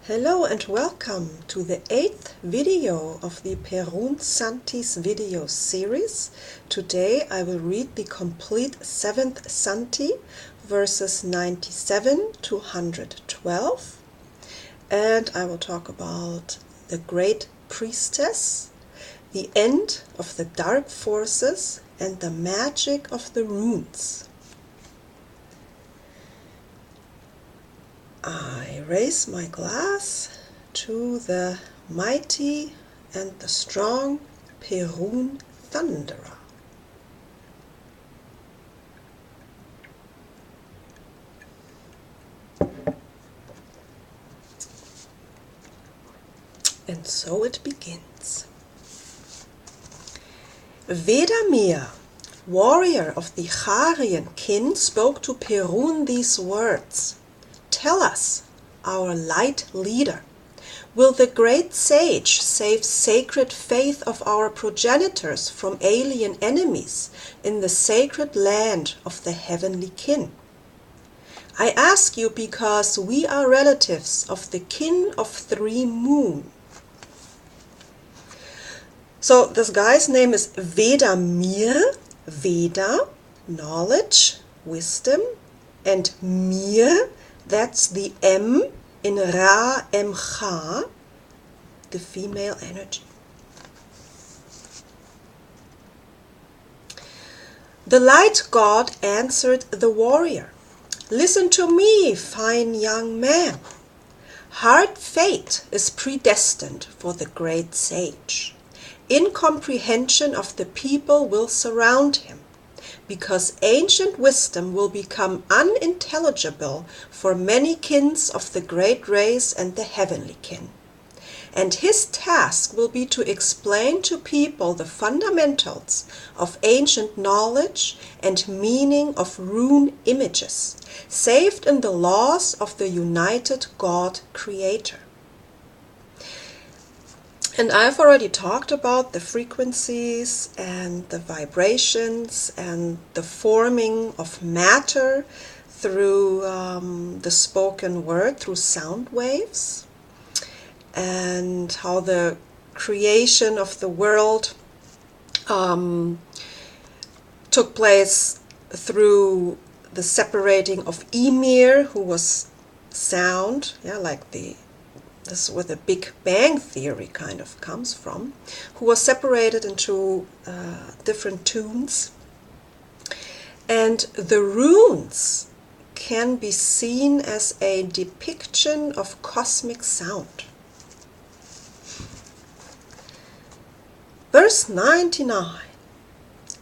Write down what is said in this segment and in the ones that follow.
Hello and welcome to the 8th video of the Perun Santis video series. Today I will read the complete 7th Santi, verses 97 to 112, and I will talk about the Great Priestess, the end of the dark forces, and the magic of the runes. I raise my glass to the mighty and the strong Perun Thunderer. And so it begins. Vedamir, warrior of the Aryan kin, spoke to Perun these words. Tell us, our light leader, will the great sage save sacred faith of our progenitors from alien enemies in the sacred land of the heavenly kin? I ask you because we are relatives of the kin of 3 moon. So this guy's name is Vedamir, Veda, knowledge, wisdom, and Mir, that's the M in Ra Emcha, the female energy. The light god answered the warrior, Listen to me, fine young man. Hard fate is predestined for the great sage. Incomprehension of the people will surround him, because ancient wisdom will become unintelligible for many kins of the great race and the heavenly kin. And his task will be to explain to people the fundamentals of ancient knowledge and meaning of rune images, saved in the laws of the united God Creator. And I've already talked about the frequencies and the vibrations and the forming of matter through the spoken word, through sound waves, and how the creation of the world took place through the separating of Ymir, who was sound, like this is where the Big Bang Theory kind of comes from, who was separated into different tones. And the runes can be seen as a depiction of cosmic sound. Verse 99.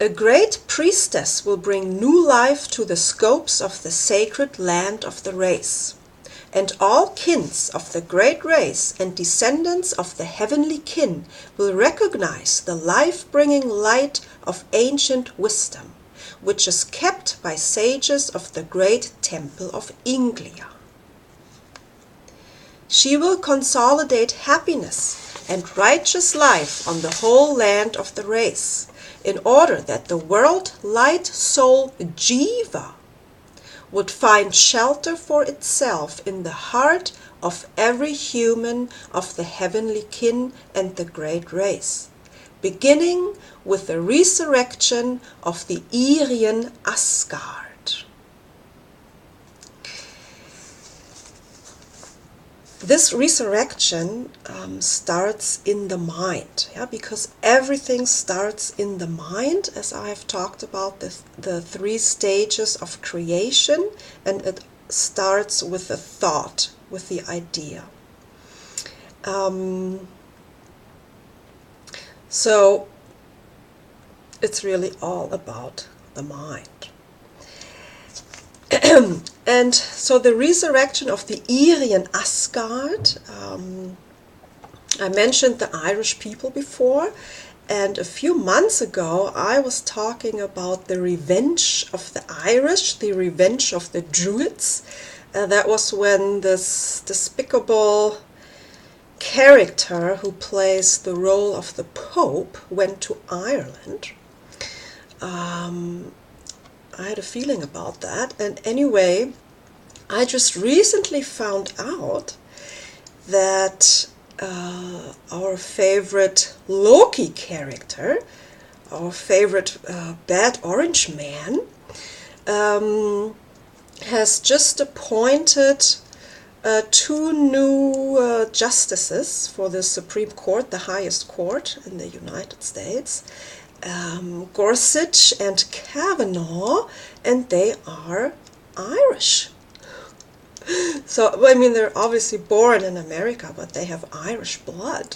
A great priestess will bring new life to the scopes of the sacred land of the race. And all kins of the great race and descendants of the heavenly kin will recognize the life-bringing light of ancient wisdom, which is kept by sages of the great temple of Inglia. She will consolidate happiness and righteous life on the whole land of the race, in order that the world light soul Jiva would find shelter for itself in the heart of every human of the heavenly kin and the great race, beginning with the resurrection of the Aryan Asgard. This resurrection starts in the mind, because everything starts in the mind, as I have talked about the 3 stages of creation, and it starts with the thought, with the idea. So it's really all about the mind. And so the resurrection of the Aryan Asgard, I mentioned the Irish people before, and a few months ago I was talking about the revenge of the Irish, the revenge of the Druids. That was when this despicable character who plays the role of the Pope went to Ireland. I had a feeling about that, and anyway, I just recently found out that our favorite Loki character, our favorite bad orange man, has just appointed 2 new justices for the Supreme Court, the highest court in the United States, Gorsuch and Kavanaugh, and they are Irish. So, I mean, they're obviously born in America, but they have Irish blood.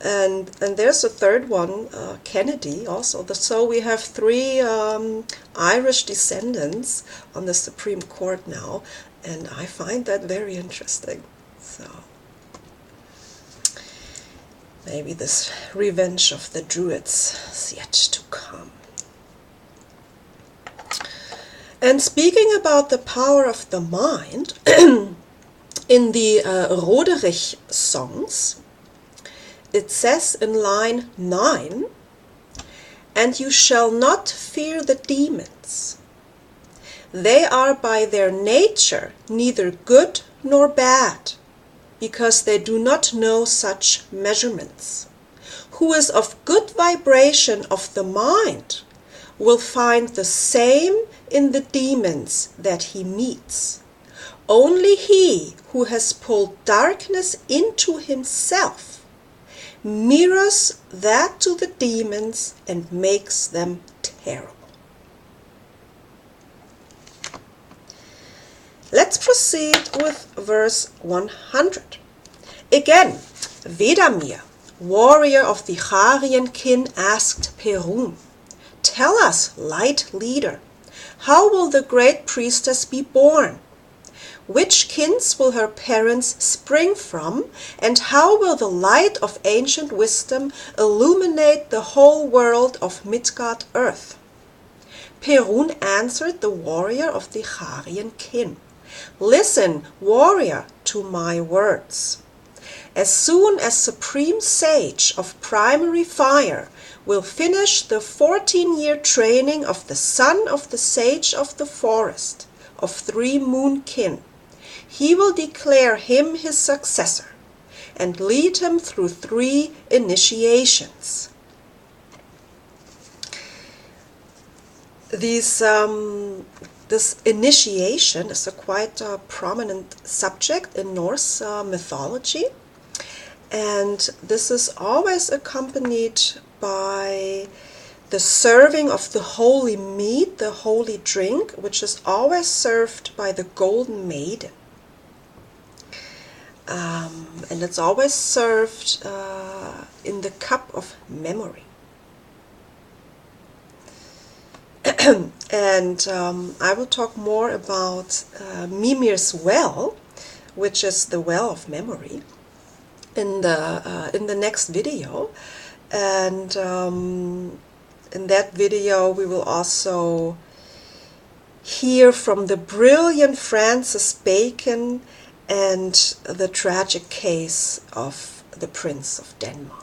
And there's a third one, Kennedy, also. So we have 3 Irish descendants on the Supreme Court now, and I find that very interesting. So maybe this revenge of the Druids is yet to come. And speaking about the power of the mind, in the Roderich songs, it says in line 9, "And you shall not fear the demons. They are by their nature neither good nor bad, because they do not know such measurements. Who is of good vibration of the mind will find the same in the demons that he meets. Only he who has pulled darkness into himself mirrors that to the demons and makes them terrible." Let's proceed with verse 100. Again, Vedamir, warrior of the Aryan kin, asked Perun, "Tell us, light leader, how will the great priestess be born? Which kins will her parents spring from, and how will the light of ancient wisdom illuminate the whole world of Midgard earth?" Perun answered the warrior of the Aryan kin, "Listen, warrior, to my words. As soon as Supreme Sage of Primary Fire will finish the 14-year training of the son of the Sage of the Forest, of 3 moon kin, he will declare him his successor, and lead him through 3 initiations." This initiation is a quite prominent subject in Norse mythology, and this is always accompanied by the serving of the holy meat, the holy drink, which is always served by the Golden Maiden. And it's always served in the cup of memory. And I will talk more about Mimir's well, which is the well of memory, in the next video. And in that video we will also hear from the brilliant Francis Bacon and the tragic case of the Prince of Denmark.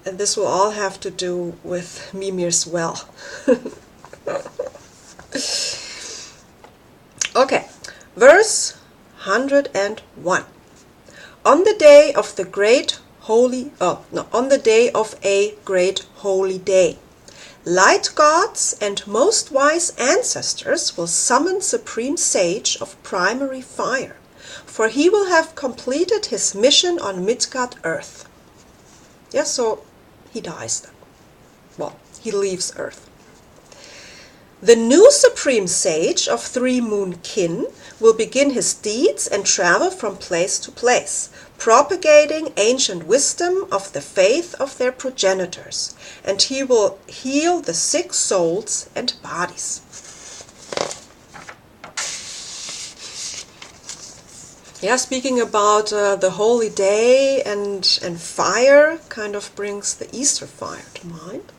And this will all have to do with Mimir's well. Okay, verse 101. On the day of a great holy day, light gods and most wise ancestors will summon Supreme Sage of Primary Fire, for he will have completed his mission on Midgard Earth. Yeah, so he dies then. Well, he leaves Earth. The new Supreme Sage of 3 moon kin will begin his deeds and travel from place to place, propagating ancient wisdom of the faith of their progenitors, and he will heal the sick souls and bodies. Yeah, speaking about the holy day and fire, kind of brings the Easter fire to mind.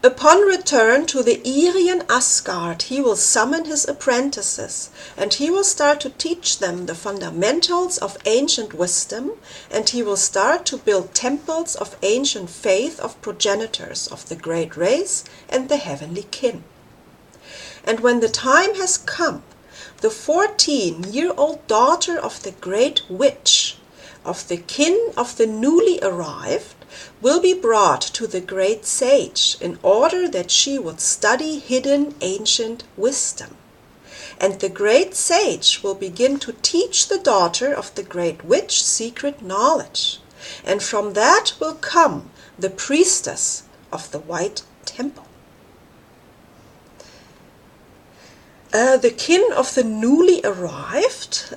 Upon return to the Aryan Asgard, he will summon his apprentices, and he will start to teach them the fundamentals of ancient wisdom, and he will start to build temples of ancient faith of progenitors of the great race and the heavenly kin. And when the time has come, the 14-year-old daughter of the great witch, of the kin of the newly arrived, will be brought to the great sage in order that she would study hidden ancient wisdom. And the great sage will begin to teach the daughter of the great witch secret knowledge. And from that will come the priestess of the White Temple. The kin of the newly arrived,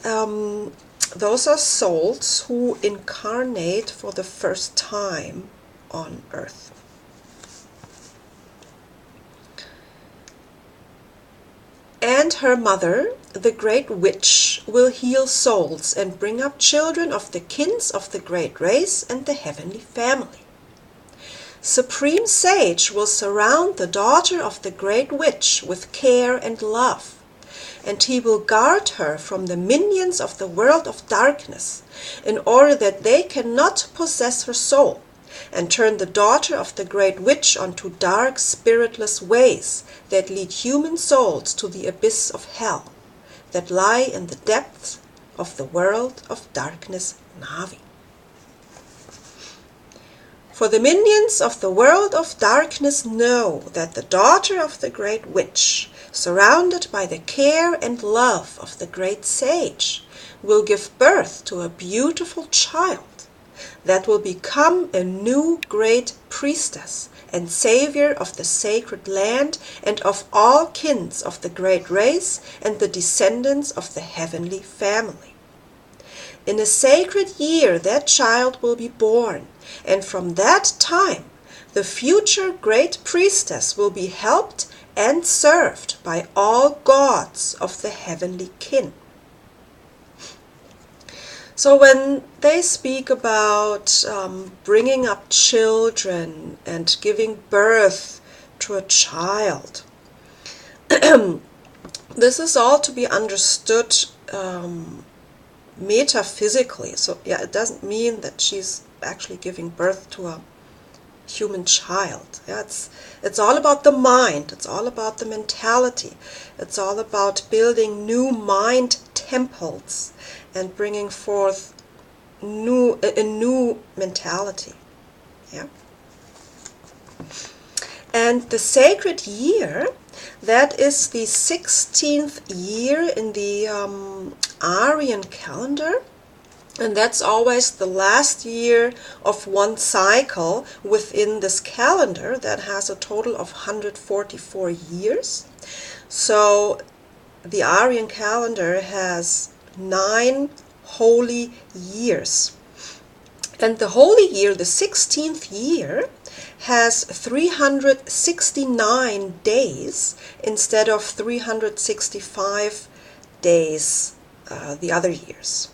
those are souls who incarnate for the first time on earth. And her mother, the great witch, will heal souls and bring up children of the kins of the great race and the heavenly family. Supreme Sage will surround the daughter of the great witch with care and love, and he will guard her from the minions of the world of darkness, in order that they cannot possess her soul, and turn the daughter of the great witch onto dark, spiritless ways that lead human souls to the abyss of hell, that lie in the depths of the world of darkness Navi. For the minions of the world of darkness know that the daughter of the great witch, surrounded by the care and love of the great sage, will give birth to a beautiful child that will become a new great priestess and savior of the sacred land and of all kins of the great race and the descendants of the heavenly family. In a sacred year that child will be born, and from that time the future great priestess will be helped and served by all gods of the heavenly kin. So when they speak about bringing up children and giving birth to a child, this is all to be understood metaphysically. So yeah, it doesn't mean that she's actually giving birth to a human child. Yeah, it's all about the mind. It's all about the mentality. It's all about building new mind temples and bringing forth a new mentality. Yeah. And the sacred year, that is the 16th year in the Aryan calendar, and that's always the last year of one cycle within this calendar that has a total of 144 years. So the Aryan calendar has 9 holy years. And the holy year, the 16th year, has 369 days instead of 365 days the other years.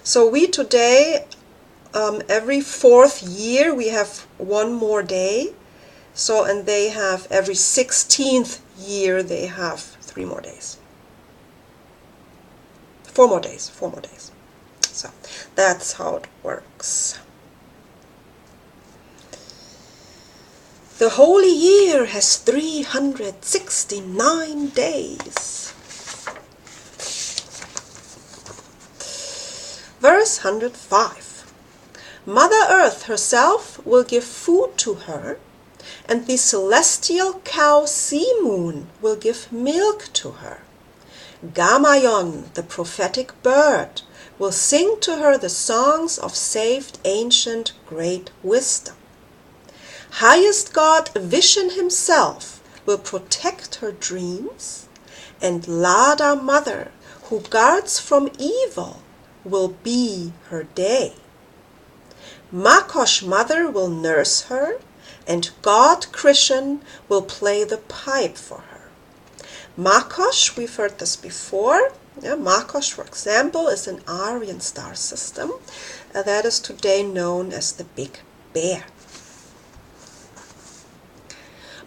So we today, every 4th year, we have one more day. So, and they have every 16th year, they have 3 more days. 4 more days. So that's how it works. The holy year has 369 days. Verse 105. Mother Earth herself will give food to her, and the celestial cow Sea Moon will give milk to her. Gamayon, the prophetic bird, will sing to her the songs of saved ancient great wisdom. Highest God Vishen himself will protect her dreams, and Lada Mother, who guards from evil, will be her day. Makosh Mother will nurse her, and God Krishan will play the pipe for her. Makosh, we've heard this before. Yeah, Makosh, for example, is an Aryan star system that is today known as the Big Bear.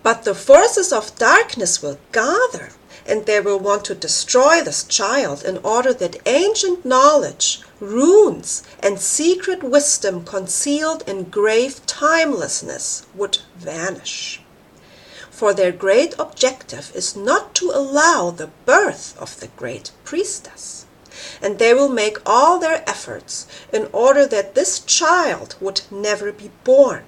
But the forces of darkness will gather, and they will want to destroy this child in order that ancient knowledge, runes, and secret wisdom concealed in grave timelessness would vanish. for their great objective is not to allow the birth of the great priestess, and they will make all their efforts in order that this child would never be born.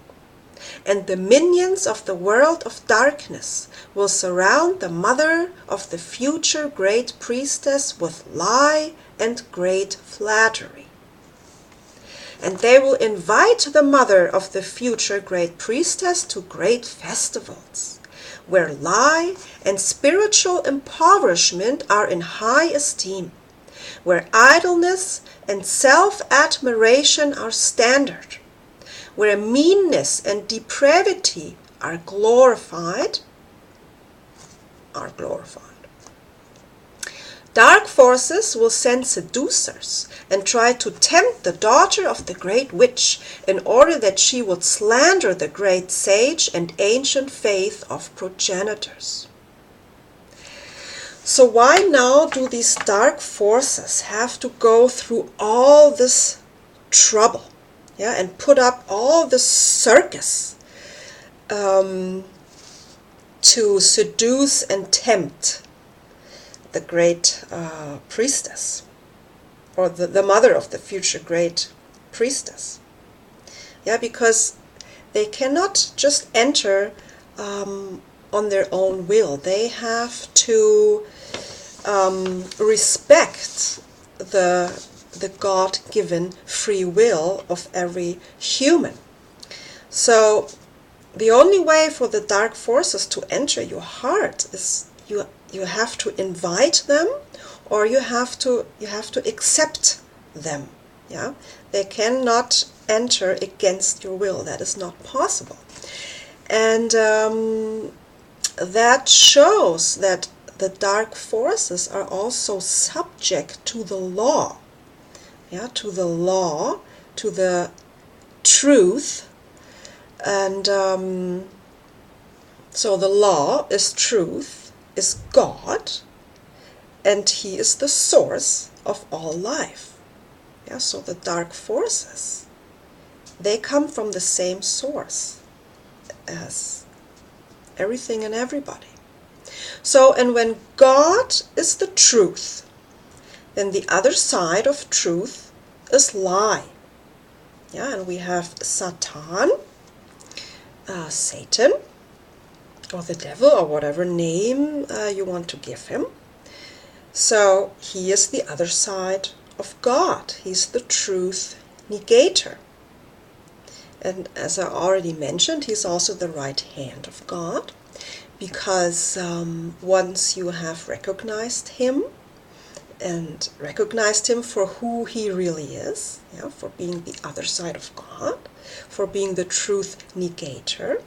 And the minions of the world of darkness will surround the mother of the future great priestess with lie and great flattery. And they will invite the mother of the future great priestess to great festivals, where lie and spiritual impoverishment are in high esteem, where idleness and self-admiration are standard, where meanness and depravity are glorified. Dark forces will send seducers and try to tempt the daughter of the great witch in order that she would slander the great sage and ancient faith of progenitors. So why now do these dark forces have to go through all this trouble, and put up all this circus to seduce and tempt the great priestess, or the mother of the future great priestess? Because they cannot just enter on their own will. They have to respect the God-given free will of every human. So the only way for the dark forces to enter your heart is you have to invite them, or you have to accept them. They cannot enter against your will. That is not possible. And that shows that the dark forces are also subject to the law. To the law, to the truth. And so the law is truth, is God, and He is the source of all life. So the dark forces, they come from the same source as everything and everybody. So, and when God is the truth, then the other side of truth is lie. And we have Satan, Satan, or the devil, or whatever name you want to give him. So he is the other side of God. He's the truth negator. And as I already mentioned, he's also the right hand of God, because once you have recognized him, and recognized him for who he really is, for being the other side of God, for being the truth negator,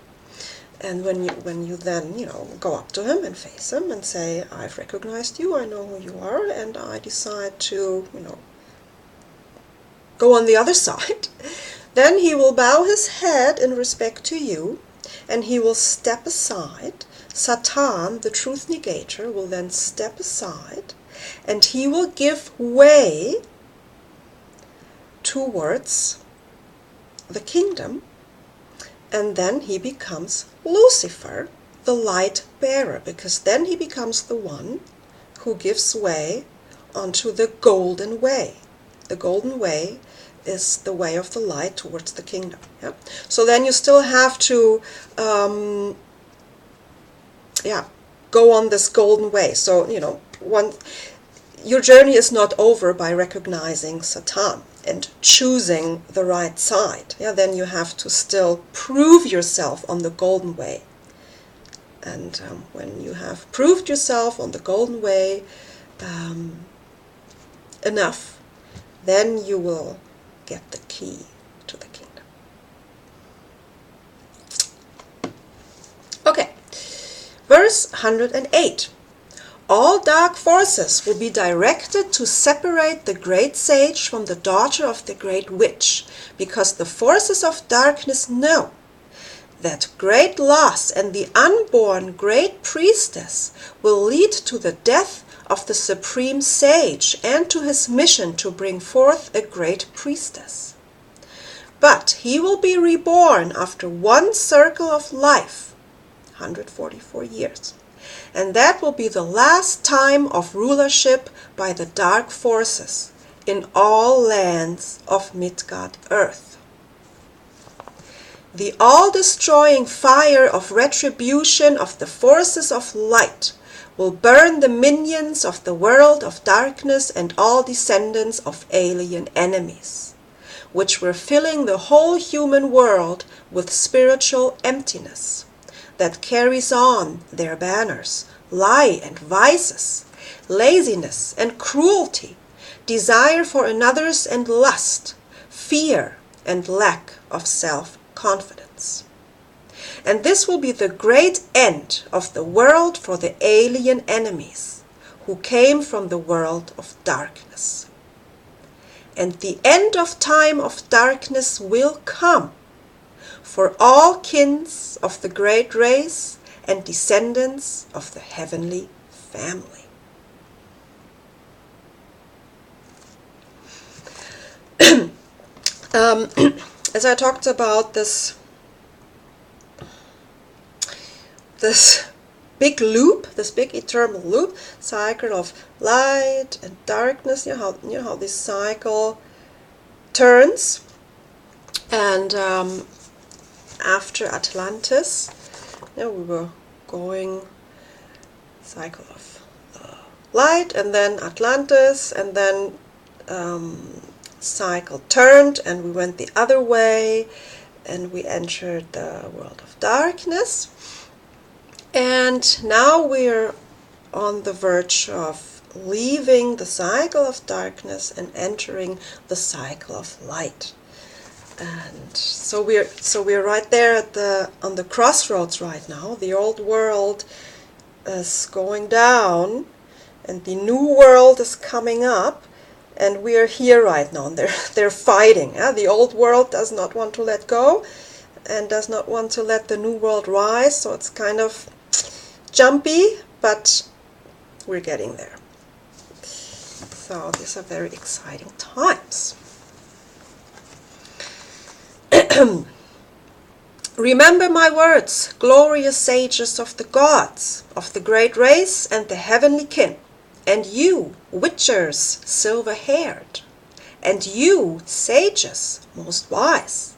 and when you then go up to him and face him and say, I've recognized you, I know who you are, and I decide to go on the other side, then he will bow his head in respect to you, and he will step aside. Satan, the truth negator, will then step aside, and he will give way towards the kingdom, and then he becomes Lucifer, the light bearer, because then he becomes the one who gives way onto the golden way. The golden way is the way of the light towards the kingdom. So then you still have to go on this golden way. So your journey is not over by recognizing Satan and choosing the right side. Then you have to still prove yourself on the golden way. And when you have proved yourself on the golden way enough, then you will get the key to the kingdom. Okay, verse 108. All dark forces will be directed to separate the great sage from the daughter of the great witch, because the forces of darkness know that great loss and the unborn great priestess will lead to the death of the supreme sage and to his mission to bring forth a great priestess. But he will be reborn after one circle of life, 144 years. And that will be the last time of rulership by the dark forces in all lands of Midgard-earth. The all-destroying fire of retribution of the forces of light will burn the minions of the world of darkness and all descendants of alien enemies, which were filling the whole human world with spiritual emptiness, that carries on their banners, lie and vices, laziness and cruelty, desire for another's and lust, fear and lack of self-confidence. And this will be the great end of the world for the alien enemies who came from the world of darkness. And the end of time of darkness will come for all kins of the great race and descendants of the heavenly family. As I talked about this big loop, this big eternal loop, cycle of light and darkness, you know how this cycle turns. And after Atlantis, we were going cycle of light, and then Atlantis, and then cycle turned and we went the other way and we entered the world of darkness. And now we're on the verge of leaving the cycle of darkness and entering the cycle of light. And so we're right there on the crossroads right now. The old world is going down and the new world is coming up, and we are here right now. And they're fighting. The old world does not want to let go and does not want to let the new world rise. So it's kind of jumpy, but we're getting there. So these are very exciting times. Remember my words, glorious sages of the gods, of the great race and the heavenly kin, and you, witchers, silver-haired, and you, sages, most wise.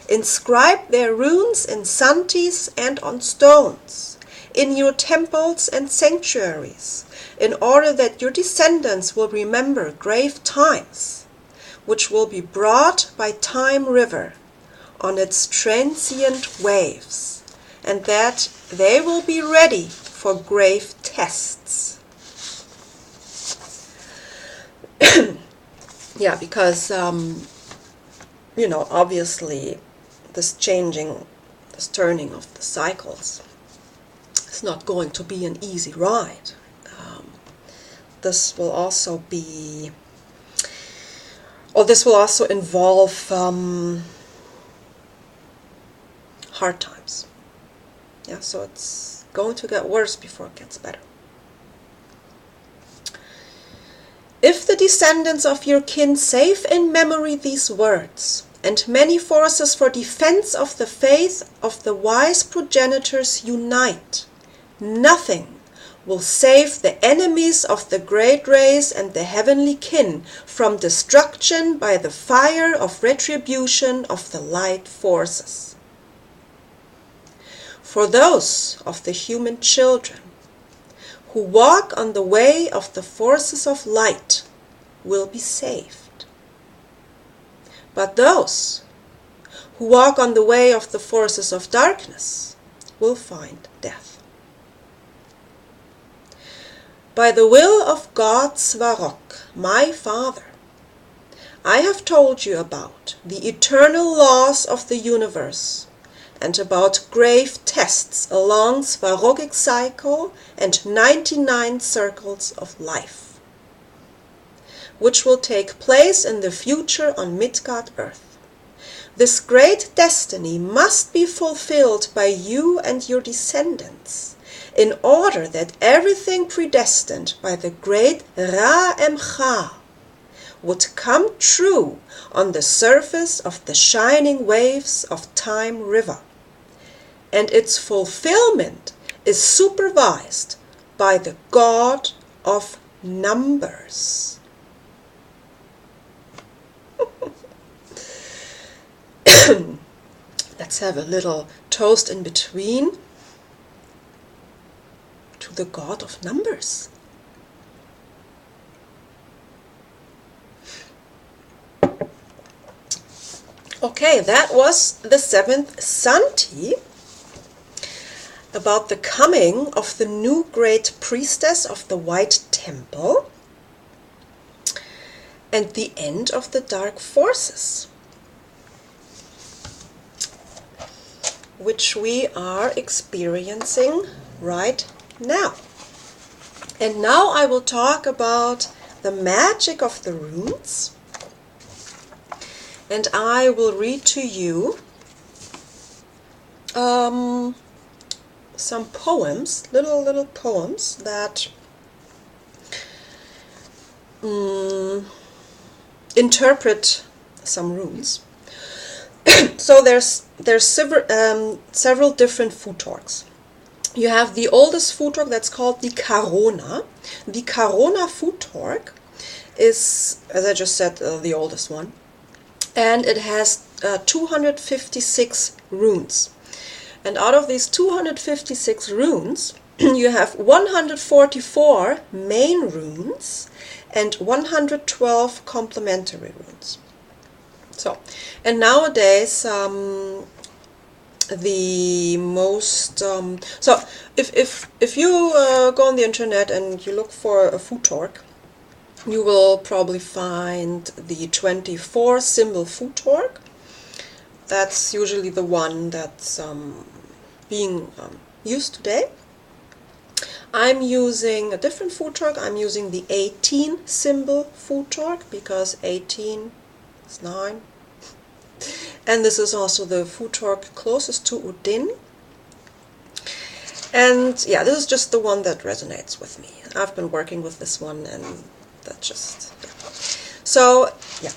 Inscribe their runes in Santis and on stones, in your temples and sanctuaries, in order that your descendants will remember grave times, which will be brought by Time River on its transient waves, and that they will be ready for grave tests. Yeah, because, obviously this turning of the cycles is not going to be an easy ride. This will also involve hard times. Yeah, so it's going to get worse before it gets better. If the descendants of your kin save in memory these words, and many forces for defense of the faith of the wise progenitors unite, nothing will save the enemies of the great race and the heavenly kin from destruction by the fire of retribution of the light forces. For those of the human children who walk on the way of the forces of light will be saved. But those who walk on the way of the forces of darkness will find death. By the will of God Svarog, my Father, I have told you about the eternal laws of the universe, and about grave tests along Svarogic cycle and 99 circles of life, which will take place in the future on Midgard-earth. This great destiny must be fulfilled by you and your descendants, in order that everything predestined by the great Ra-Emcha would come true on the surface of the shining waves of Time River, and its fulfillment is supervised by the God of numbers. Let's have a little toast in between to the God of numbers. Okay, that was the 7th Santi, about the coming of the new great priestess of the White Temple and the end of the dark forces, which we are experiencing right now. And now I will talk about the magic of the runes, and I will read to you some poems, little poems that interpret some runes. So there's several different futorks. You have the oldest futork, that's called the Karona. The Karona futork is, as I just said, the oldest one, and it has 256 runes. And out of these 256 runes, you have 144 main runes and 112 complementary runes. So, and nowadays, the most so if you go on the internet and you look for a futork, you will probably find the 24 symbol futork. That's usually the one that's being used today. I'm using a different futork. I'm using the 18 symbol futork because 18 is 9. And this is also the futork closest to Udin. And yeah, this is just the one that resonates with me. I've been working with this one, and that just, yeah.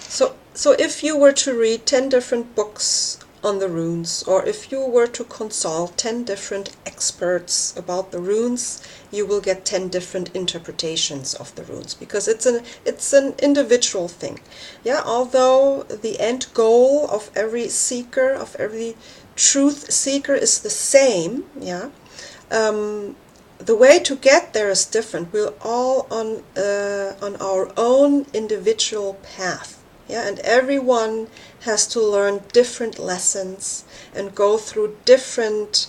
So if you were to read 10 different books on the runes, or if you were to consult 10 different experts about the runes, you will get 10 different interpretations of the runes, because it's an individual thing. Yeah, although the end goal of every seeker, of every truth seeker, is the same, yeah, the way to get there is different. We're all on our own individual path. Yeah, and everyone has to learn different lessons and go through different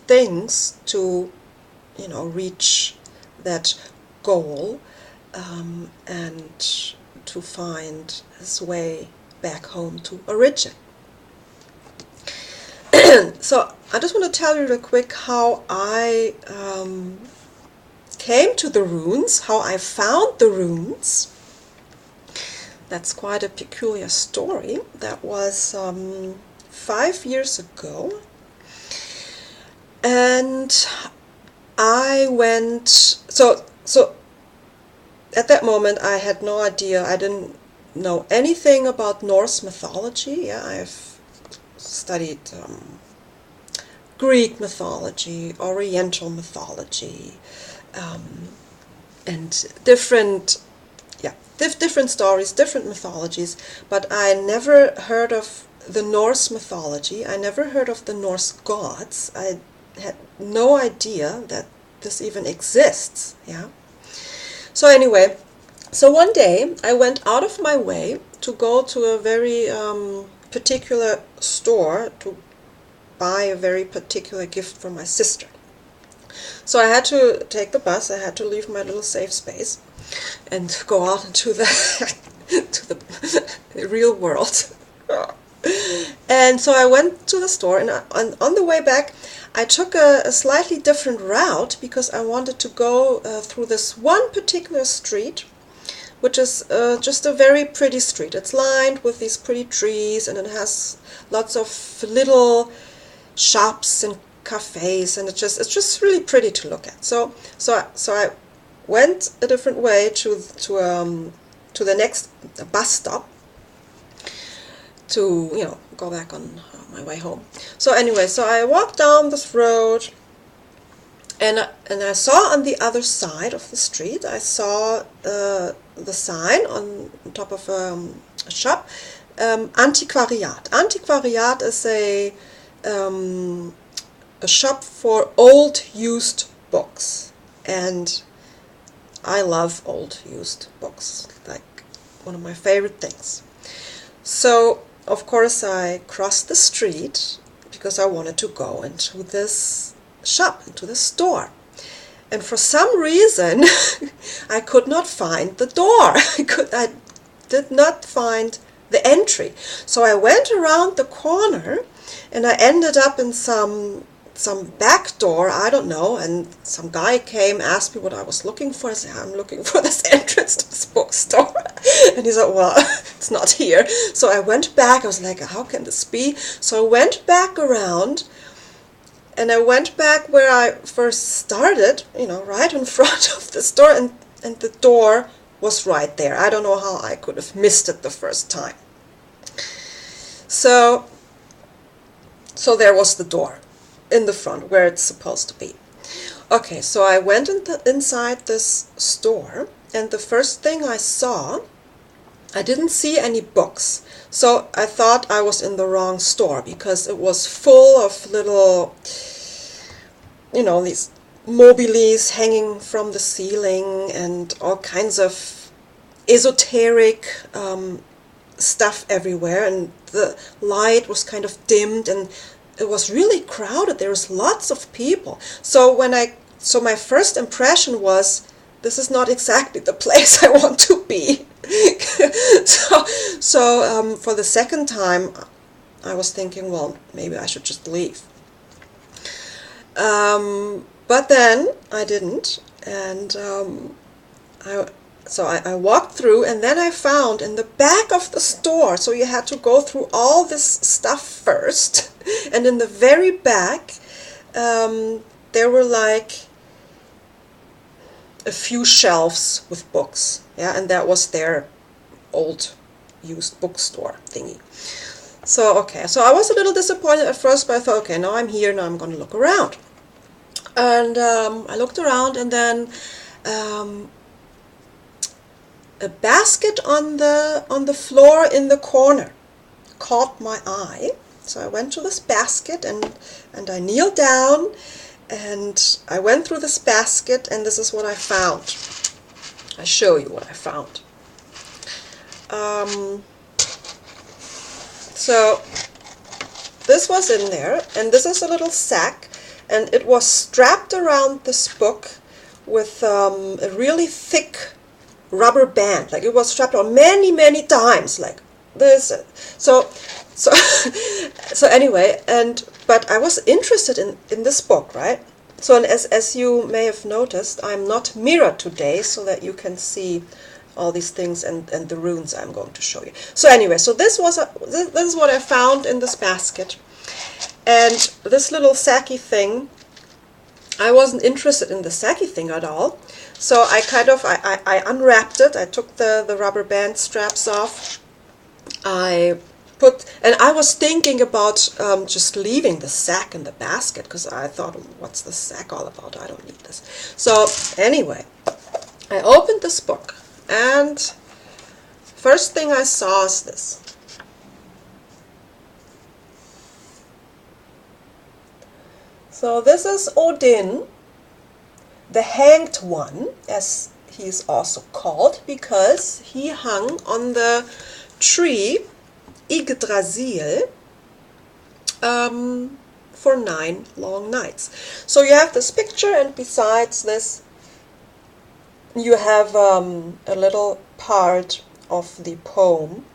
things to, reach that goal, and to find his way back home to origin. So I just want to tell you real quick how I came to the runes, how I found the runes. That's quite a peculiar story. That was 5 years ago, and I went. So at that moment, I had no idea. I didn't know anything about Norse mythology. Yeah, I've studied Greek mythology, Oriental mythology, and different stories, different mythologies, but I never heard of the Norse mythology. I never heard of the Norse gods. I had no idea that this even exists. Yeah. So anyway, so one day I went out of my way to go to a very particular store to buy a very particular gift for my sister. So I had to take the bus. I had to leave my little safe space and go out into the to the real world. And so I went to the store, and on the way back I took a slightly different route because I wanted to go through this one particular street, which is just a very pretty street. It's lined with these pretty trees, and it has lots of little shops and cafes, and it's just really pretty to look at. So I went a different way to the next bus stop to go back on my way home. So anyway, so I walked down this road, and I saw on the other side of the street, I saw the sign on top of a shop, Antiquariat. Antiquariat is a shop for old used books, and I love old used books, like one of my favorite things. So of course I crossed the street because I wanted to go into this shop, into the store. And for some reason I could not find the door. I did not find the entry. So I went around the corner and I ended up in some back door, I don't know, and some guy came, asked me what I was looking for. I said, I'm looking for this entrance to this bookstore. And he said, well, it's not here. So I went back. I was like, how can this be? So I went back around, and I went back where I first started, right in front of the store, and the door was right there. I don't know how I could have missed it the first time. So there was the door in the front where it's supposed to be. Okay, so I went inside this store, and the first thing I saw, I didn't see any books. So I thought I was in the wrong store because it was full of little, these mobiles hanging from the ceiling and all kinds of esoteric stuff everywhere, and the light was kind of dimmed, and it was really crowded. There was lots of people. So my first impression was, this is not exactly the place I want to be. so for the second time, I was thinking, well, maybe I should just leave. But then I didn't, and I walked through, and then I found in the back of the store, so you had to go through all this stuff first, and in the very back there were like a few shelves with books, and that was their old used bookstore thingy. So I was a little disappointed at first, but I thought, okay, now I'm here, now I'm going to look around. And I looked around, and then a basket on the floor in the corner caught my eye. So I went to this basket, and I kneeled down, and I went through this basket, and this is what I found. I show you what I found. So this was in there, and this is a little sack, and it was strapped around this book with a really thick rubber band. Like, it was strapped on many times, like this. So anyway, but I was interested in this book, right? So, and as you may have noticed, I'm not mirrored today, so that you can see all these things and the runes I'm going to show you. So anyway, so this is what I found in this basket. And this little sacky thing, I wasn't interested in the sacky thing at all. So I unwrapped it. I took the rubber band straps off. And I was thinking about just leaving the sack in the basket, because I thought, what's the sack all about? I don't need this. So anyway, I opened this book, and first thing I saw is this. So this is Odin, the Hanged One, as he is also called, because he hung on the tree Yggdrasil for 9 long nights. So you have this picture, and besides this you have a little part of the poem.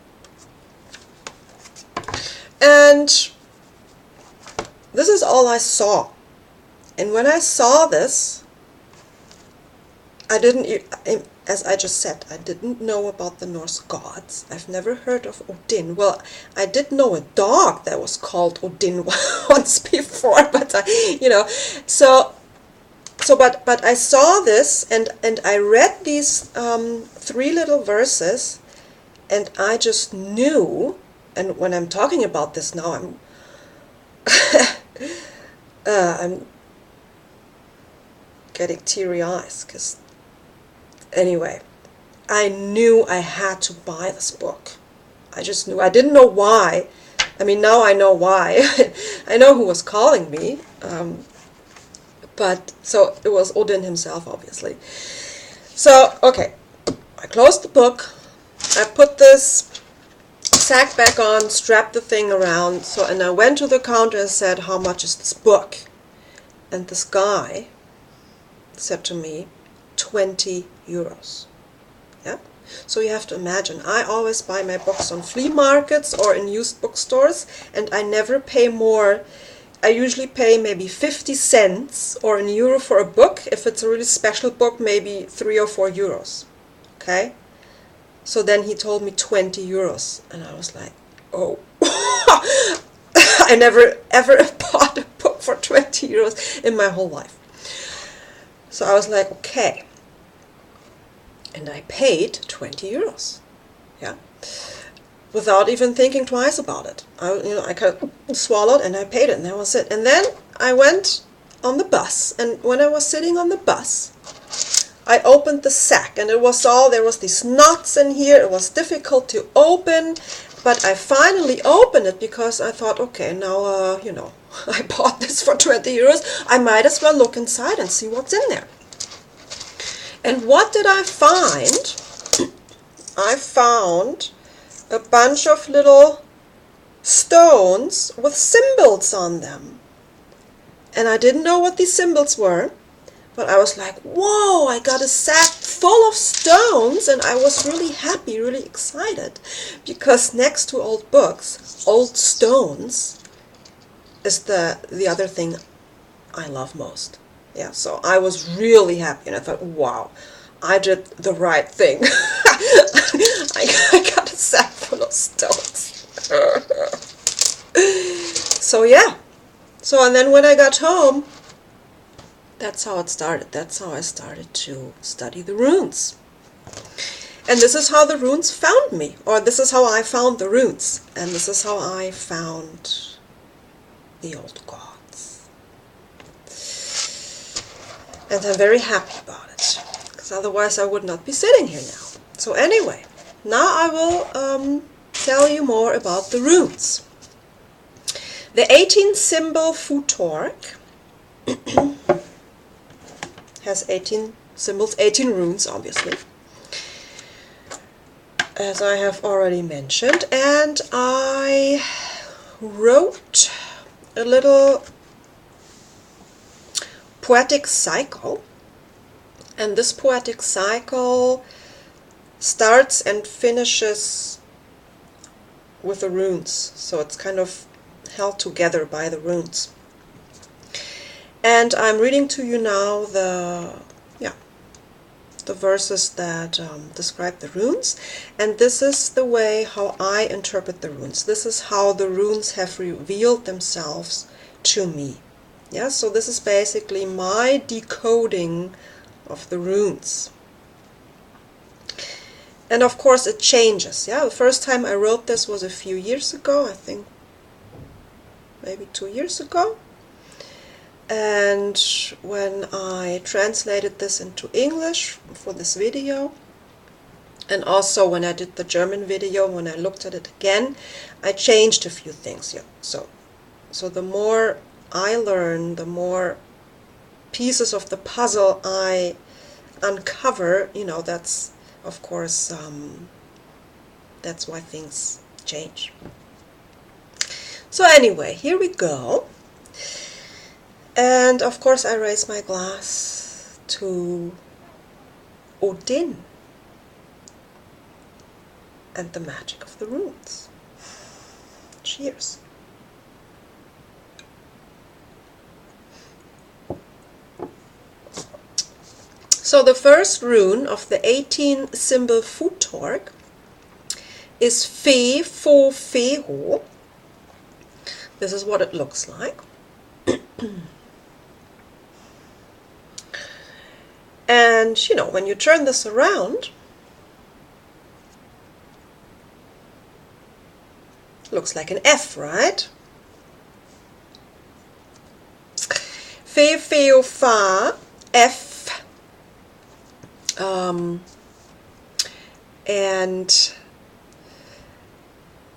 And this is all I saw. And when I saw this, I didn't, as I just said, I didn't know about the Norse gods. I've never heard of Odin. Well, I did know a dog that was called Odin once before, but but I saw this, and I read these 3 little verses, and I just knew. And when I'm talking about this now, I'm getting teary eyes, because anyway, I knew I had to buy this book. I just knew. I didn't know why. I mean, now I know why. I know who was calling me. But, so it was Odin himself, obviously. So, okay, I closed the book. I put this sack back on, strapped the thing around, and I went to the counter and said, how much is this book? And this guy said to me, 20 euros. Yeah? So you have to imagine, I always buy my books on flea markets or in used bookstores, and I never pay more. I usually pay maybe 50 cents or €1 for a book. If it's a really special book, maybe 3 or 4 euros. Okay? So then he told me 20 euros, and I was like, oh. I never ever bought a book for 20 euros in my whole life. So I was like, okay. And I paid 20 euros. Yeah. Without even thinking twice about it. I kind of swallowed and I paid it, and that was it. And then I went on the bus, and when I was sitting on the bus, I opened the sack, and there was these knots in here. It was difficult to open, but I finally opened it because I thought, okay, now, I bought this for 20 euros. I might as well look inside and see what's in there. And what did I find? I found a bunch of little stones with symbols on them. And I didn't know what these symbols were, but I was like, whoa, I got a sack full of stones, and I was really happy, really excited, because next to old books, old stones is the other thing I love most. Yeah, so I was really happy, and I thought, wow, I did the right thing. I got a sack full of stones. So yeah. So, and then when I got home, that's how it started. That's how I started to study the runes. And this is how the runes found me, or this is how I found the runes, and this is how I found the old gods. And I'm very happy about it, because otherwise I would not be sitting here now. So anyway, now I will tell you more about the runes. The 18 symbol Futork has 18 symbols, 18 runes, obviously, as I have already mentioned. And I wrote a little poetic cycle, and this poetic cycle starts and finishes with the runes, so it's kind of held together by the runes. And I'm reading to you now the verses that describe the runes, and this is the way how I interpret the runes. This is how the runes have revealed themselves to me. Yeah, so this is basically my decoding of the runes. And of course it changes. Yeah, the first time I wrote this was a few years ago, I think maybe 2 years ago. And when I translated this into English for this video, and also when I did the German video, when I looked at it again, I changed a few things. Yeah. So the more I learn, the more pieces of the puzzle I uncover, that's of course that's why things change. So anyway, here we go. And of course I raise my glass to Odin and the magic of the runes. Cheers. So the first rune of the 18 symbol Futork is Fe Fo Fe Ho. This is what it looks like. And when you turn this around, it looks like an F, right? Fe, feo, fa, F. And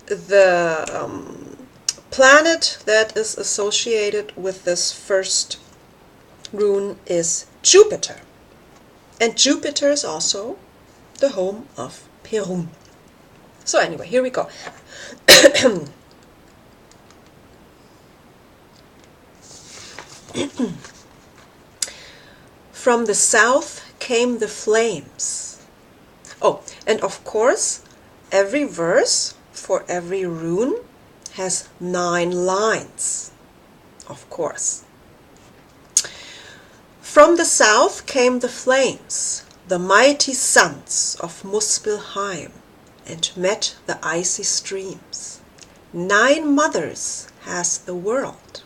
the planet that is associated with this first rune is Jupiter. And Jupiter is also the home of Perun. So anyway, here we go. From the south came the flames. Oh, and of course, every verse for every rune has 9 lines. Of course. From the south came the flames, the mighty sons of Muspelheim, and met the icy streams. 9 mothers has the world.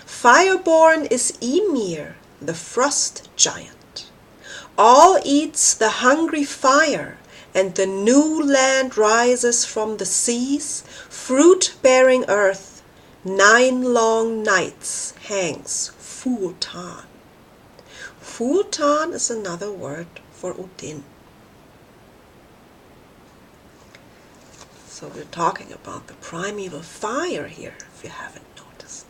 Fireborn is Ymir, the frost giant. All eats the hungry fire, and the new land rises from the seas, fruit-bearing earth. 9 long nights hangs Fultan. Fultan is another word for Odin. So we're talking about the primeval fire here, if you haven't noticed.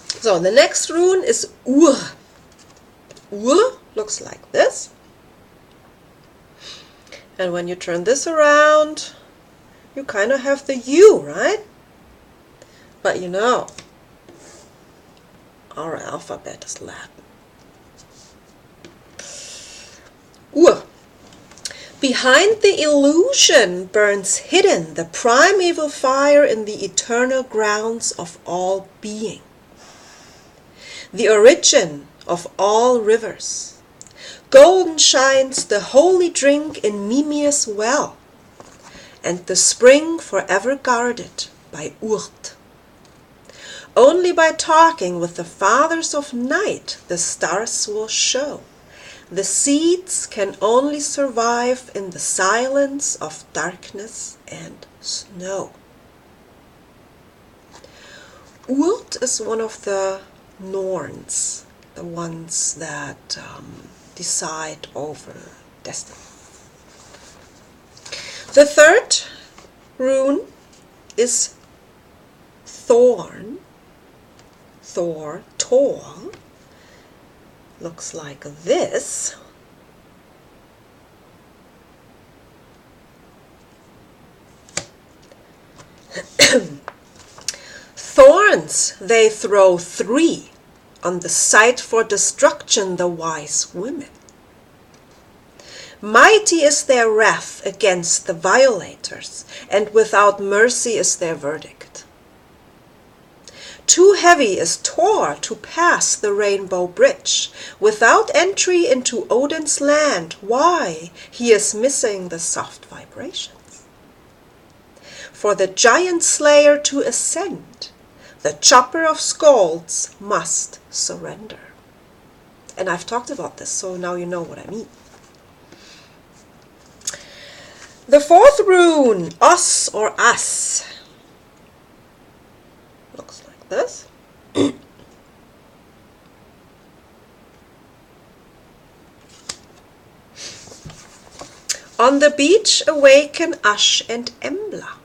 So the next rune is Ur. Ur looks like this. And when you turn this around, you kind of have the U, right? But you know, our alphabet is Latin. Ur. Behind the illusion burns hidden the primeval fire in the eternal grounds of all being. The origin of all rivers. Golden shines the holy drink in Mimir's well, and the spring forever guarded by Urt. Only by talking with the fathers of night the stars will show. The seeds can only survive in the silence of darkness and snow. Urt is one of the Norns, the ones that decide over destiny. The third rune is Thorn. Tor. Looks like this. Thorns they throw 3 on the site for destruction, the wise women. Mighty is their wrath against the violators, and without mercy is their verdict. Too heavy is Tor to pass the rainbow bridge, without entry into Odin's land. Why? He is missing the soft vibrations. For the giant slayer to ascend, the chopper of skulls must surrender. And I've talked about this, so now you know what I mean. The fourth rune, Os or As, looks like this. On the beach awaken Ash and Embla,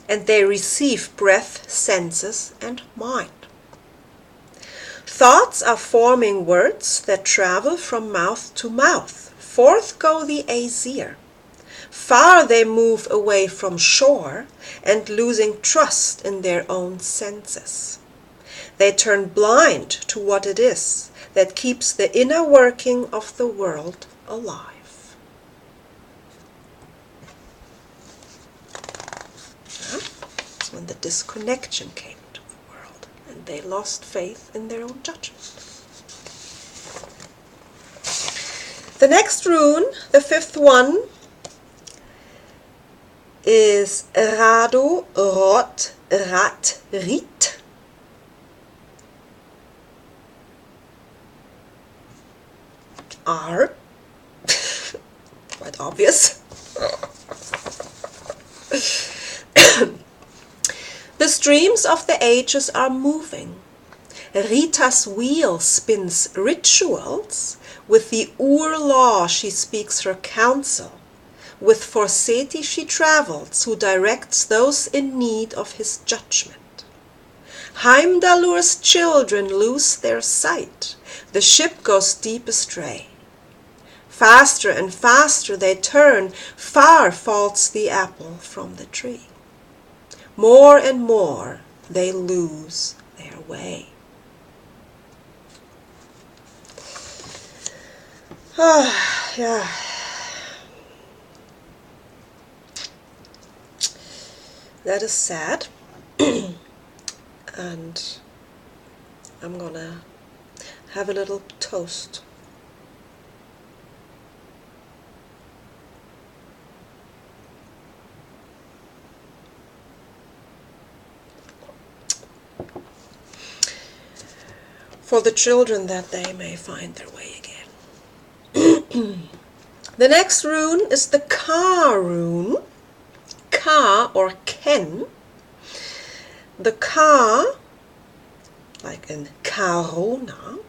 and they receive breath, senses, and mind. Thoughts are forming words that travel from mouth to mouth. Forth go the Aesir. Far they move away from shore, and losing trust in their own senses. They turn blind to what it is that keeps the inner working of the world alive. That's when the disconnection came to the world, and they lost faith in their own judgment. The next rune, the fifth one, is Rado, Rot, Rat, Rit. R. Quite obvious. This streams of the ages are moving. Rita's wheel spins rituals. With the Ur-law she speaks her counsel. With Forseti she travels, who directs those in need of his judgment. Heimdallur's children lose their sight. The ship goes deep astray. Faster and faster they turn, far falls the apple from the tree. More and more they lose their way. Ah, yeah. That is sad. And I'm gonna have a little toast. For the children, that they may find their way again. The next rune is the Ka rune. Ka or Ken. The Ka, like in Karuna.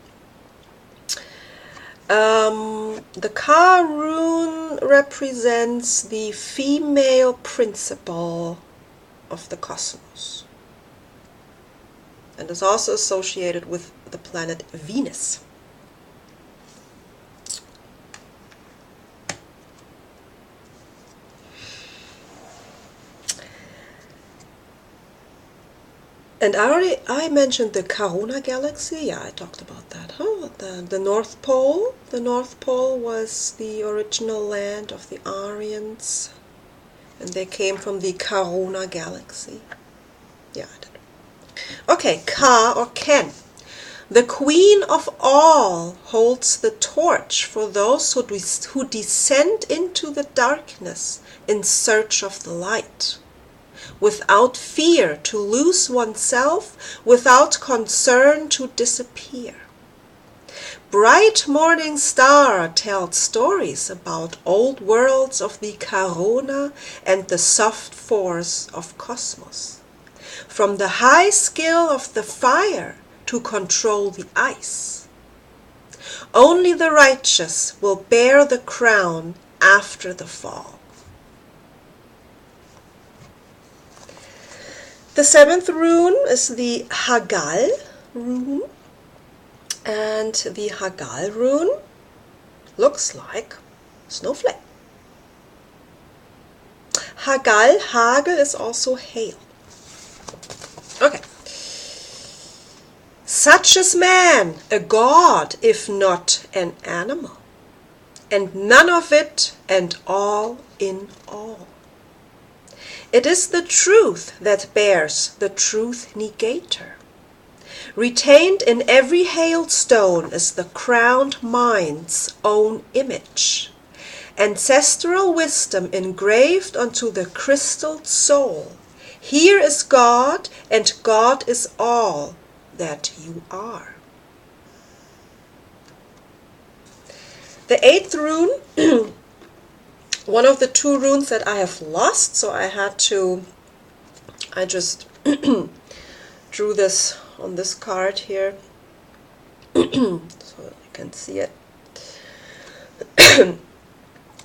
The Ka rune represents the female principle of the cosmos, and is also associated with the planet Venus. And I mentioned the Karuna galaxy. Yeah, I talked about that. Oh, the North Pole. The North Pole was the original land of the Aryans, and they came from the Karuna galaxy. Yeah, I did. Okay, Ka or Ken. The queen of all holds the torch for those who descend into the darkness in search of the light. Without fear to lose oneself, without concern to disappear. Bright morning star tells stories about old worlds of the Karuna and the soft force of cosmos. From the high skill of the fire to control the ice. Only the righteous will bear the crown after the fall. The seventh rune is the Hagal rune, and the Hagal rune looks like snowflake. Hagal, Hagel is also hail. Okay. Such is man, a god, if not an animal, and none of it and all in all. It is the truth that bears the truth negator. Retained in every hailstone is the crowned mind's own image, ancestral wisdom engraved onto the crystalled soul. Here is God, and God is all that you are. The eighth rune, one of the two runes that I have lost, so I just drew this on this card here, so you can see it.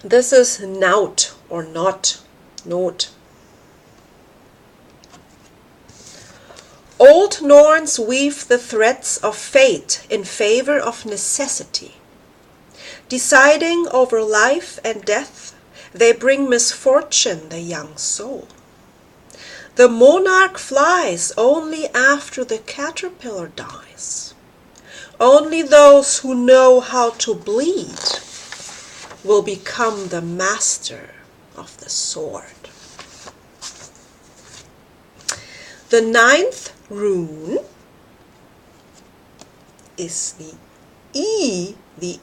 This is Naut, or not, Not. Old Norns weave the threads of fate in favor of necessity. Deciding over life and death, they bring misfortune the young soul. The monarch flies only after the caterpillar dies. Only those who know how to bleed will become the master of the sword. The ninth rune is the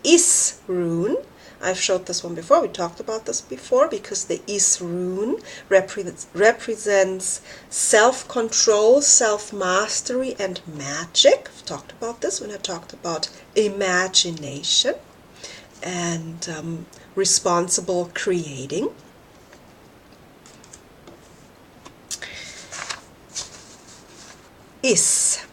Is rune. I've showed this one before. We talked about this before, because the Is rune represents self-control, self-mastery, and magic. I've talked about this when I talked about imagination and responsible creating. is.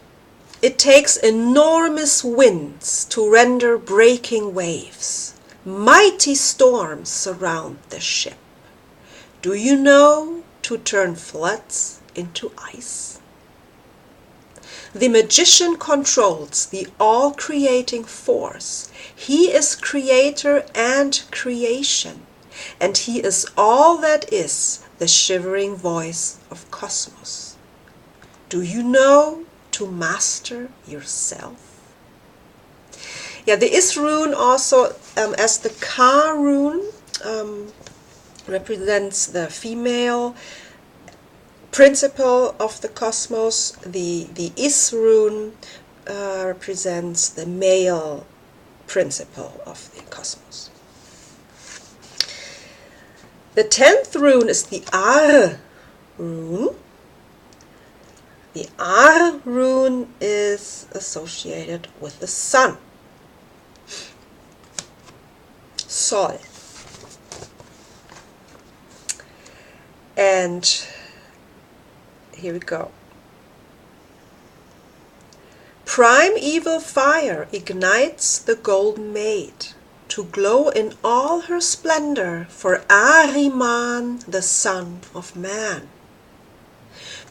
It takes enormous winds to render breaking waves. Mighty storms surround the ship. Do you know to turn floods into ice? The magician controls the all-creating force. He is creator and creation, and he is all that is the shivering voice of cosmos. Do you know to master yourself? Yeah, the Is rune also, as the Ka rune, represents the female principle of the cosmos. The Is rune represents the male principle of the cosmos. The 10th rune is the Ar rune. The Ar rune is associated with the sun. Sol. And here we go. Primeval fire ignites the golden maid to glow in all her splendor for Ahriman, the son of man.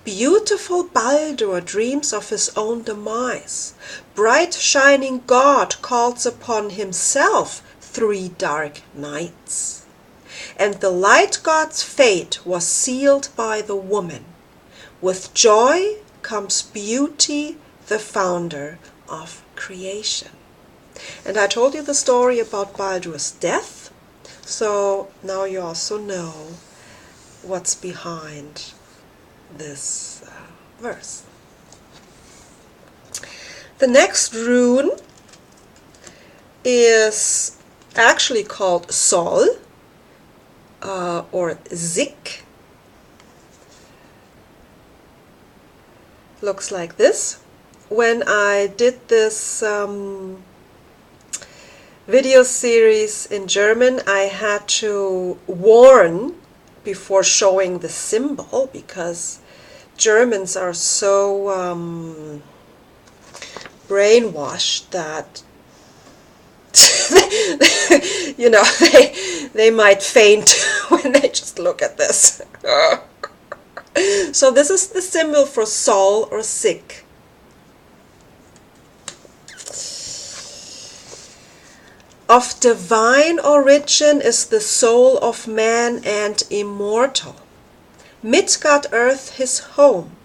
Beautiful Baldur dreams of his own demise. Bright shining God calls upon himself 3 dark nights. And the light god's fate was sealed by the woman. With joy comes beauty, the founder of creation. And I told you the story about Baldur's death, so now you also know what's behind this verse. The next rune is actually called Sol, or Zik. Looks like this. When I did this video series in German, I had to warn before showing the symbol, because Germans are so brainwashed that you know, they might faint when they just look at this. So this is the symbol for Sol or Zik. Of divine origin is the soul of man and immortal. Midgard earth his home,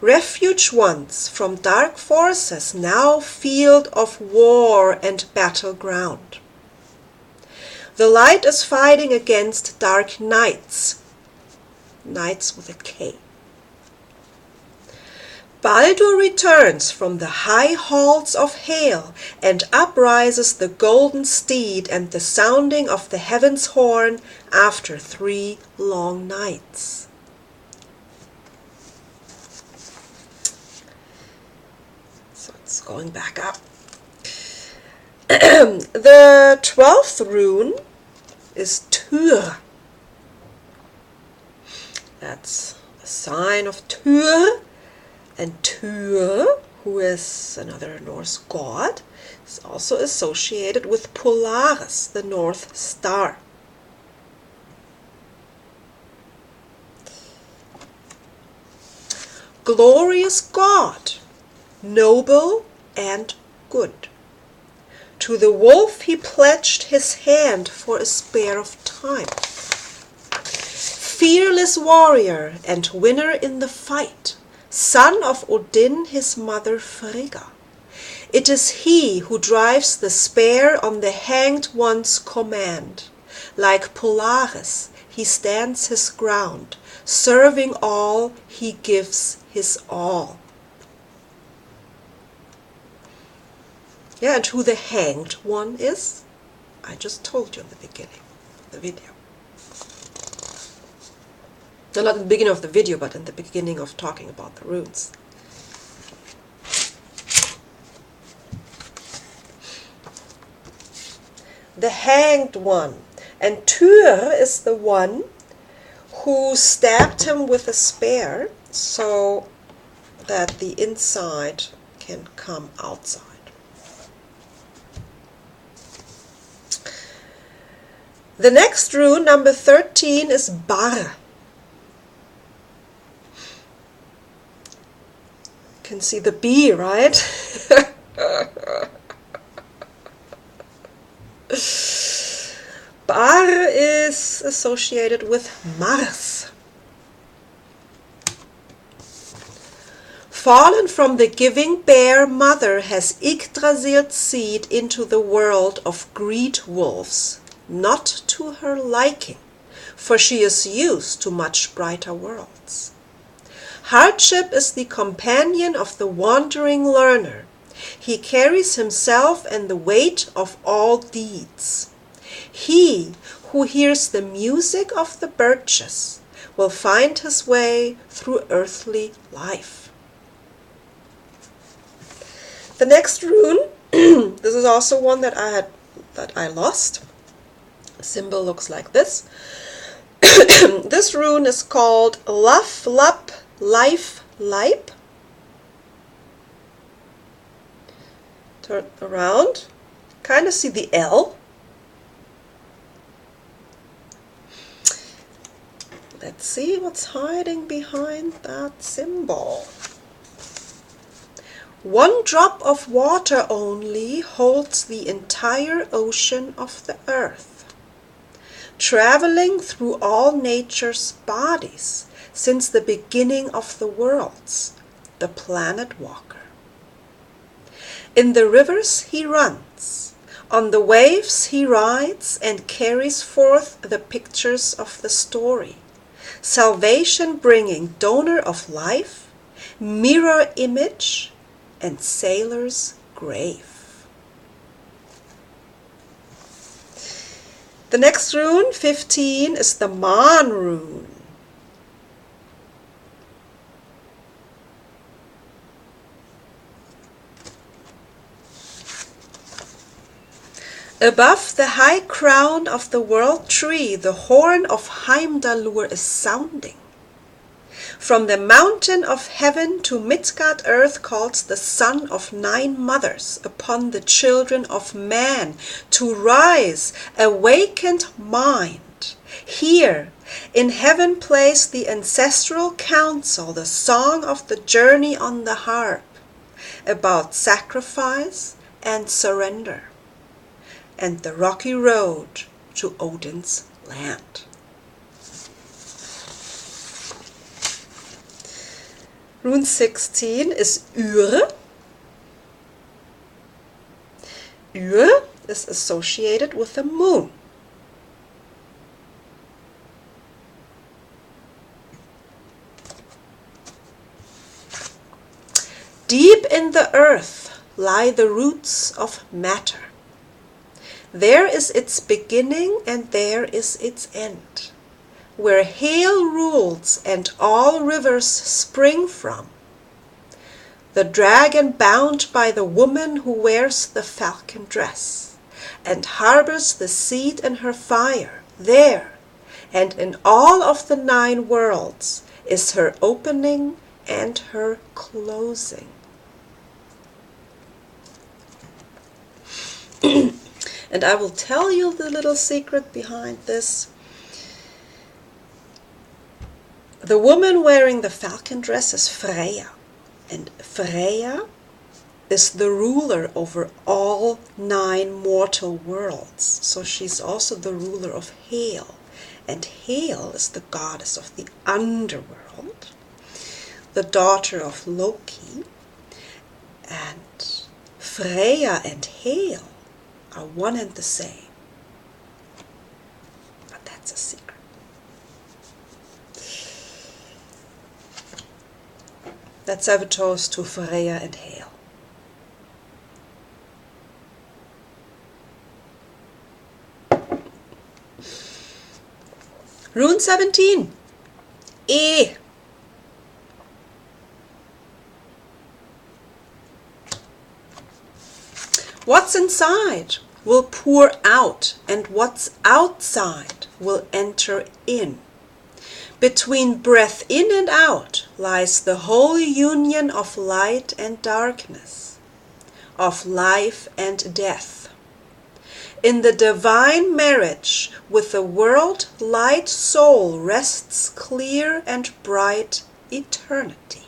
refuge once from dark forces, now field of war and battleground. The light is fighting against dark nights, nights with a K. Baldur returns from the high halls of Hel, and uprises the golden steed and the sounding of the heaven's horn after 3 long nights. So it's going back up. The 12th rune is Tyr. That's a sign of Tyr. And Tyr, who is another Norse god, is also associated with Polaris, the North Star. Glorious God, noble and good. To the wolf he pledged his hand for a spare of time. Fearless warrior and winner in the fight, son of Odin, his mother Frigga. It is he who drives the spear on the hanged one's command. Like Polaris, he stands his ground. Serving all, he gives his all. Yeah, and who the hanged one is, I just told you in the beginning of the video. No, not in the beginning of the video, but in the beginning of talking about the runes. The hanged one. And Tyr is the one who stabbed him with a spear. So that the inside can come outside. The next rune, number 13, is Bar. You can see the bee, right? Bar is associated with Mars. Fallen from the giving bear mother has Yggdrasil's seed into the world of greed wolves, not to her liking, for she is used to much brighter worlds. Hardship is the companion of the wandering learner. He carries himself and the weight of all deeds. He who hears the music of the birches will find his way through earthly life. The next rune, this is also one that I lost. The symbol looks like this. This rune is called Laf Lap Life Leip. Turn around. Kind of see the L. Let's see what's hiding behind that symbol. One drop of water only holds the entire ocean of the earth, traveling through all nature's bodies since the beginning of the worlds, the planet walker. In the rivers he runs, on the waves he rides and carries forth the pictures of the story, salvation bringing donor of life, mirror image, and sailor's grave. The next rune, 15, is the Man rune. Above the high crown of the world tree, the horn of Heimdallur is sounding. From the mountain of heaven to Midgard earth calls the son of 9 mothers upon the children of man to rise, awakened mind. Here, in heaven plays the ancestral council, the song of the journey on the harp, about sacrifice and surrender, and the rocky road to Odin's land. Rune 16 is Ure. Ure is associated with the moon. Deep in the earth lie the roots of matter. There is its beginning and there is its end, where hail rules and all rivers spring from. The dragon bound by the woman who wears the falcon dress, and harbors the seed in her fire, there, and in all of the 9 worlds, is her opening and her closing. And I will tell you the little secret behind this. The woman wearing the falcon dress is Freya, and Freya is the ruler over all 9 mortal worlds. So she's also the ruler of Hel, and Hel is the goddess of the underworld, the daughter of Loki, and Freya and Hel are one and the same. But that's a secret. Let's have a toast to Freya and Hel. Rune 17. E. What's inside will pour out, and what's outside will enter in. Between breath in and out lies the holy union of light and darkness, of life and death. In the divine marriage with the world, light soul rests clear and bright eternity.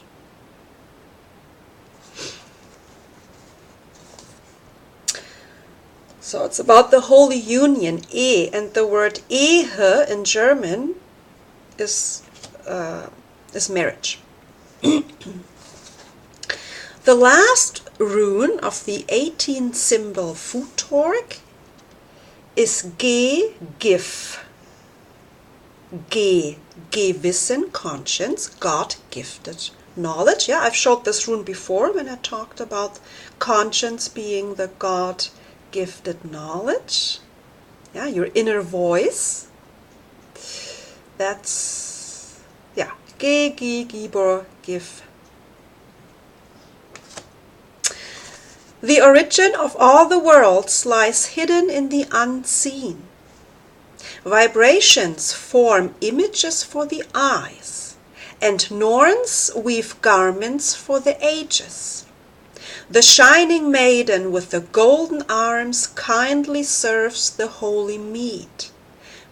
So it's about the holy union, and the word Ehe in German is marriage. The last rune of the 18 symbol Futorg is Ge, Gif. Ge, Gewissen, conscience, God-gifted knowledge. Yeah, I've showed this rune before when I talked about conscience being the God-gifted knowledge. Yeah, your inner voice. That's, yeah, Ge, Gibor, Gif. The origin of all the worlds lies hidden in the unseen. Vibrations form images for the eyes, and Norns weave garments for the ages. The shining maiden with the golden arms kindly serves the holy mead.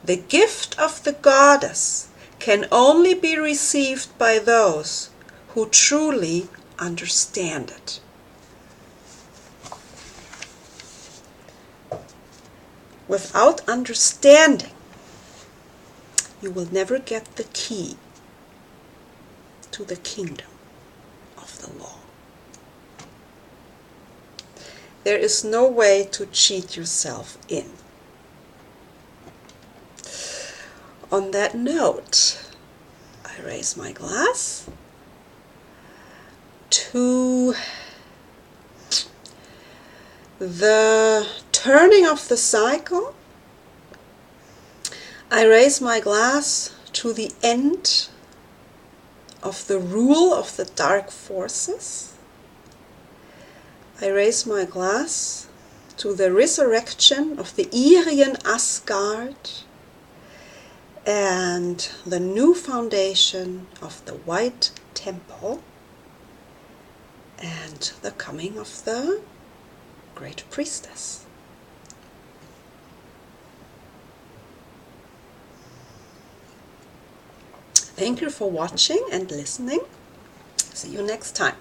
The gift of the goddess can only be received by those who truly understand it. Without understanding, you will never get the key to the kingdom of the law. There is no way to cheat yourself in. On that note, I raise my glass to the turning of the cycle. I raise my glass to the end of the rule of the dark forces. I raise my glass to the resurrection of the Aryan Asgard and the new foundation of the White Temple and the coming of the Great Priestess. Thank you for watching and listening. See you next time.